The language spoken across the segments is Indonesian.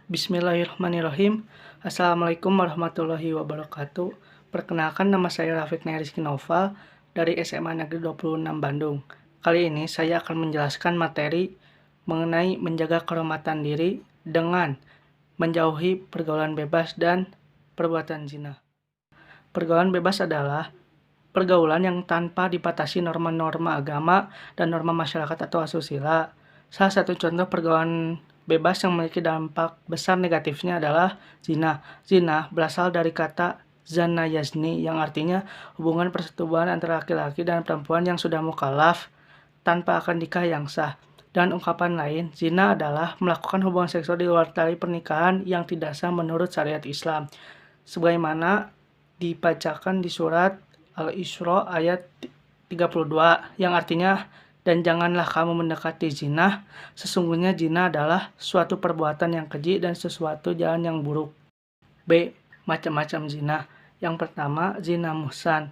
Bismillahirrahmanirrahim. Assalamualaikum warahmatullahi wabarakatuh. Perkenalkan, nama saya Rafiq Rizky Noval dari SMA Negeri 26 Bandung. Kali ini saya akan menjelaskan materi mengenai menjaga kehormatan diri dengan menjauhi pergaulan bebas dan perbuatan zina. Pergaulan bebas adalah pergaulan yang tanpa dibatasi norma-norma agama dan norma masyarakat atau asusila. Salah satu contoh pergaulan bebas yang memiliki dampak besar negatifnya adalah zina. Zina berasal dari kata zana yazni yang artinya hubungan persetubuhan antara laki-laki dan perempuan yang sudah mukallaf tanpa akad nikah yang sah. Dan ungkapan lain, zina adalah melakukan hubungan seksual di luar tali pernikahan yang tidak sah menurut syariat Islam. Sebagaimana dibacakan di surat Al-Isra ayat 32 yang artinya, dan janganlah kamu mendekati zina, sesungguhnya zina adalah suatu perbuatan yang keji dan sesuatu jalan yang buruk. B. Macam-macam zina. Yang pertama, zina muhsan.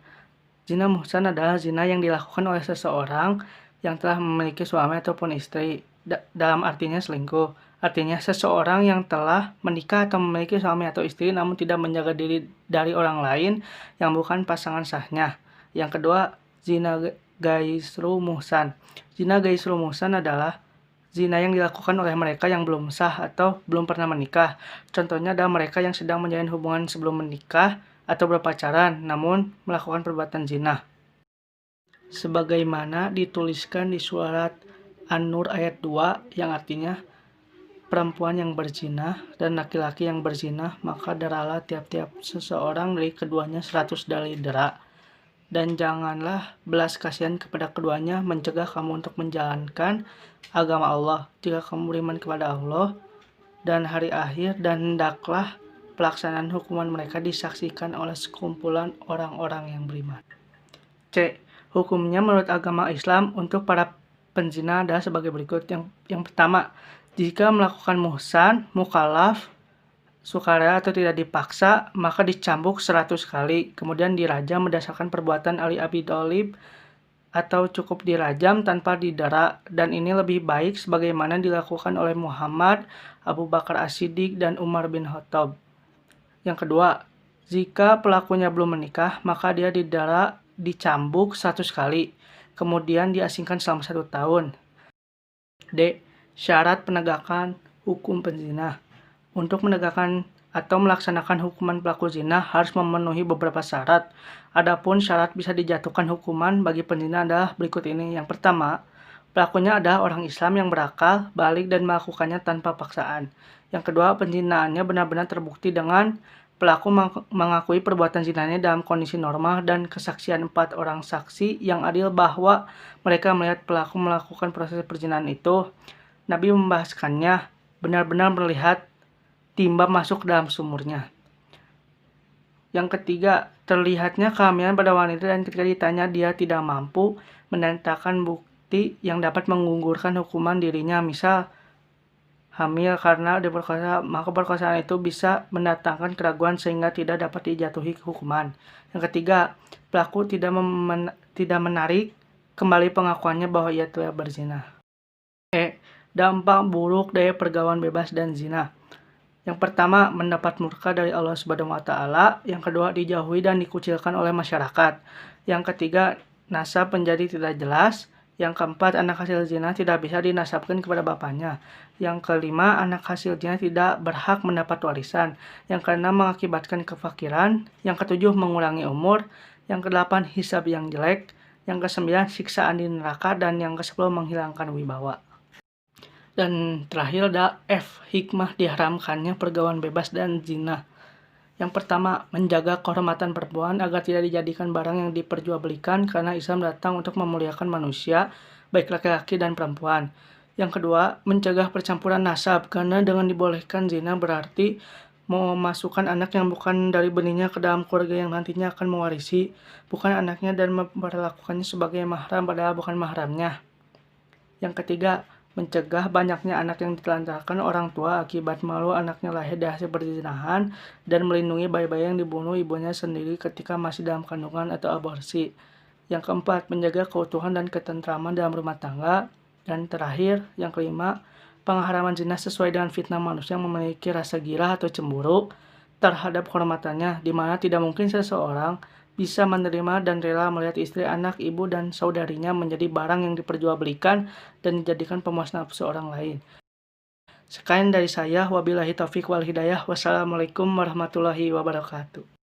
Zina muhsan adalah zina yang dilakukan oleh seseorang yang telah memiliki suami ataupun istri, dalam artinya selingkuh. Artinya seseorang yang telah menikah atau memiliki suami atau istri namun tidak menjaga diri dari orang lain yang bukan pasangan sahnya. Yang kedua, zina gaisru muhsan. Zina gaisru muhsan adalah zina yang dilakukan oleh mereka yang belum sah atau belum pernah menikah. Contohnya adalah mereka yang sedang menjalin hubungan sebelum menikah atau berpacaran namun melakukan perbuatan zina. Sebagaimana dituliskan di surat An-Nur ayat 2 yang artinya, perempuan yang berzina dan laki-laki yang berzina, maka deralah tiap-tiap seseorang dari keduanya 100 dali dera. Dan janganlah belas kasihan kepada keduanya mencegah kamu untuk menjalankan agama Allah jika kamu beriman kepada Allah dan hari akhir, dan hendaklah pelaksanaan hukuman mereka disaksikan oleh sekumpulan orang-orang yang beriman. C. Hukumnya menurut agama Islam untuk para penzina adalah sebagai berikut. Yang pertama, jika melakukan muhsan, mukallaf, sukarela atau tidak dipaksa, maka dicambuk 100 kali, kemudian dirajam berdasarkan perbuatan Ali Abi Thalib, atau cukup dirajam tanpa didera, dan ini lebih baik sebagaimana dilakukan oleh Muhammad, Abu Bakar As-Siddiq, dan Umar bin Khattab. Yang kedua, jika pelakunya belum menikah, maka dia dicambuk 100 kali, kemudian diasingkan selama 1 tahun. D. Syarat penegakan hukum penzina. Untuk menegakkan atau melaksanakan hukuman pelaku zina harus memenuhi beberapa syarat. Adapun syarat bisa dijatuhkan hukuman bagi penzina adalah berikut ini. Yang pertama, pelakunya adalah orang Islam yang berakal, balik, dan melakukannya tanpa paksaan. Yang kedua, penzinaannya benar-benar terbukti dengan pelaku mengakui perbuatan zinanya dalam kondisi normal dan kesaksian 4 orang saksi yang adil bahwa mereka melihat pelaku melakukan proses perzinahan itu. Nabi membahaskannya benar-benar melihat timba masuk dalam sumurnya. Yang ketiga, terlihatnya kehamilan pada wanita dan ketika ditanya dia tidak mampu mendatangkan bukti yang dapat menggugurkan hukuman dirinya, misal hamil karena diperkosa, maka perkosaan itu bisa mendatangkan keraguan sehingga tidak dapat dijatuhi hukuman. Yang ketiga, pelaku tidak menarik kembali pengakuannya bahwa ia telah berzina. E. Dampak buruk dari pergaulan bebas dan zina. Yang pertama, mendapat murka dari Allah Subhanahu wa Ta'ala. Yang kedua, dijauhi dan dikucilkan oleh masyarakat. Yang ketiga, nasab menjadi tidak jelas. Yang keempat, anak hasil zina tidak bisa dinasabkan kepada bapaknya. Yang kelima, anak hasil zina tidak berhak mendapat warisan. Yang keenam, mengakibatkan kefakiran. Yang ketujuh, mengurangi umur. Yang kedelapan, hisab yang jelek. Yang kesembilan, siksaan di neraka. Dan yang kesepuluh, menghilangkan wibawa. Dan terakhir ada F. Hikmah diharamkannya pergaulan bebas dan zina. Yang pertama, menjaga kehormatan perempuan agar tidak dijadikan barang yang diperjualbelikan, karena Islam datang untuk memuliakan manusia, baik laki-laki dan perempuan. Yang kedua, mencegah percampuran nasab, karena dengan dibolehkan zina berarti memasukkan anak yang bukan dari benihnya ke dalam keluarga yang nantinya akan mewarisi, bukan anaknya, dan memperlakukannya sebagai mahram padahal bukan mahramnya. Yang ketiga, mencegah banyaknya anak yang ditelantarkan orang tua akibat malu anaknya lahir dari hasil perzinahan, dan melindungi bayi-bayi yang dibunuh ibunya sendiri ketika masih dalam kandungan atau aborsi. Yang keempat, menjaga keutuhan dan ketentraman dalam rumah tangga. Dan terakhir, yang kelima, pengharaman zina sesuai dengan fitnah manusia yang memiliki rasa girah atau cemburu terhadap kehormatannya, di mana tidak mungkin seseorang bisa menerima dan rela melihat istri, anak, ibu, dan saudarinya menjadi barang yang diperjualbelikan dan dijadikan pemuas nafsu orang lain. Sekian dari saya, wabillahi taufik wal hidayah, wassalamualaikum warahmatullahi wabarakatuh.